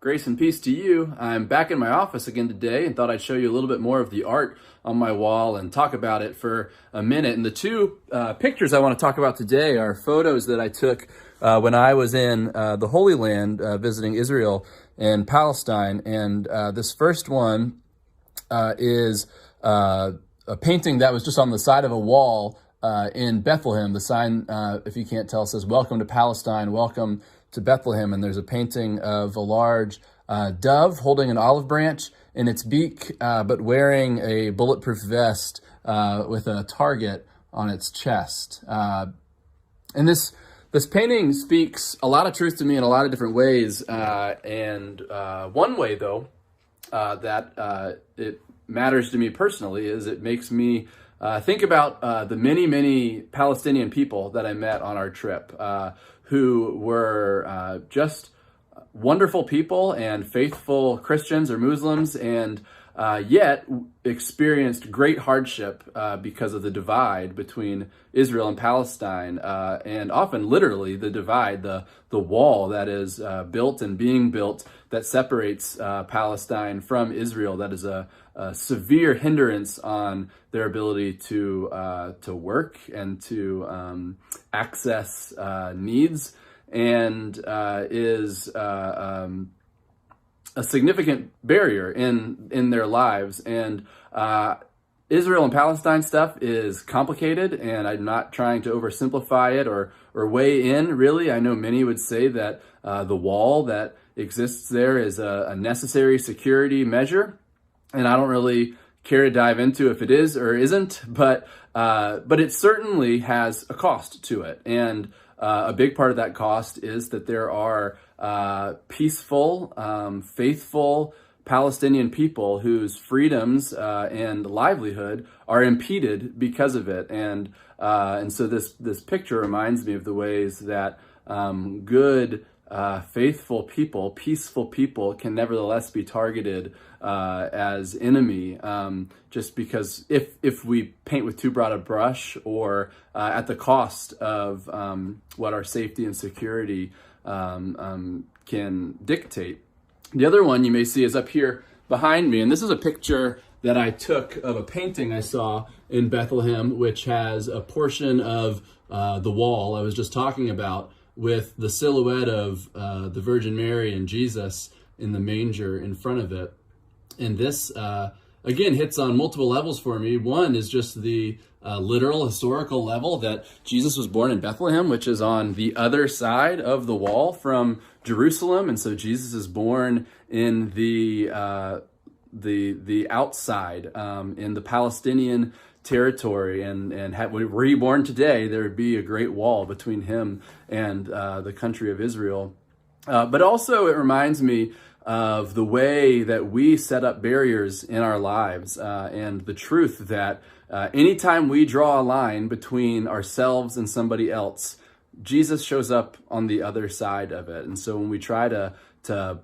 Grace and peace to you. I'm back in my office again today and thought I'd show you a little bit more of the art on my wall and talk about it for a minute. And the two pictures I want to talk about today are photos that I took when I was in the Holy Land visiting Israel and Palestine. And this first one is a painting that was just on the side of a wall in Bethlehem. The sign, if you can't tell, says, "Welcome to Palestine, welcome to Bethlehem." And there's a painting of a large dove holding an olive branch in its beak, but wearing a bulletproof vest with a target on its chest. And this painting speaks a lot of truth to me in a lot of different ways. And one way, though, that it matters to me personally is it makes me think about the many, many Palestinian people that I met on our trip who were just wonderful people and faithful Christians or Muslims, and yet experienced great hardship because of the divide between Israel and Palestine, and often literally the divide, the wall that is built and being built that separates Palestine from Israel, that is a severe hindrance on their ability to work and to access needs, and is a significant barrier in their lives. And Israel and Palestine stuff is complicated, and I'm not trying to oversimplify it or weigh in, really. I know many would say that the wall that exists there is a necessary security measure, and I don't really care to dive into if it is or isn't, but it certainly has a cost to it. And a big part of that cost is that there are peaceful, faithful Palestinian people whose freedoms and livelihood are impeded because of it. And so this picture reminds me of the ways that good, faithful people, peaceful people can nevertheless be targeted as enemy, just because if we paint with too broad a brush, or at the cost of what our safety and security can dictate. The other one you may see is up here behind me, and this is a picture that I took of a painting I saw in Bethlehem, which has a portion of the wall I was just talking about with the silhouette of the Virgin Mary and Jesus in the manger in front of it. And this, again, hits on multiple levels for me. One is just the literal historical level that Jesus was born in Bethlehem, which is on the other side of the wall from Jerusalem. And so Jesus is born in the outside, in the Palestinian territory, and were he born today, there would be a great wall between him and the country of Israel. But also it reminds me of the way that we set up barriers in our lives, and the truth that anytime we draw a line between ourselves and somebody else, Jesus shows up on the other side of it. And so when we try to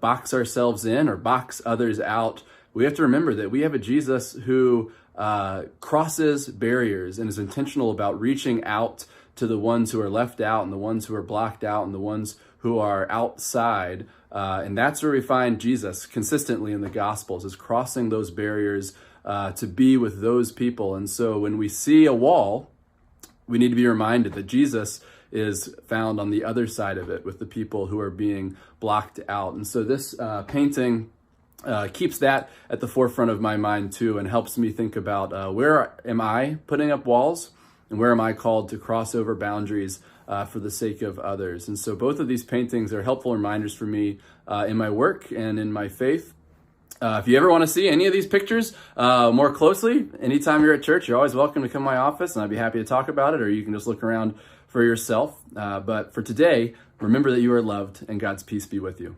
box ourselves in or box others out, we have to remember that we have a Jesus who crosses barriers and is intentional about reaching out to the ones who are left out and the ones who are blocked out and the ones who are outside. And that's where we find Jesus consistently in the Gospels, is crossing those barriers to be with those people. And so when we see a wall, we need to be reminded that Jesus is found on the other side of it with the people who are being blocked out. And so this painting keeps that at the forefront of my mind too, and helps me think about where am I putting up walls and where am I called to cross over boundaries for the sake of others. And so both of these paintings are helpful reminders for me in my work and in my faith. If you ever want to see any of these pictures more closely, anytime you're at church, you're always welcome to come to my office, and I'd be happy to talk about it, or you can just look around for yourself. But for today, remember that you are loved, and God's peace be with you.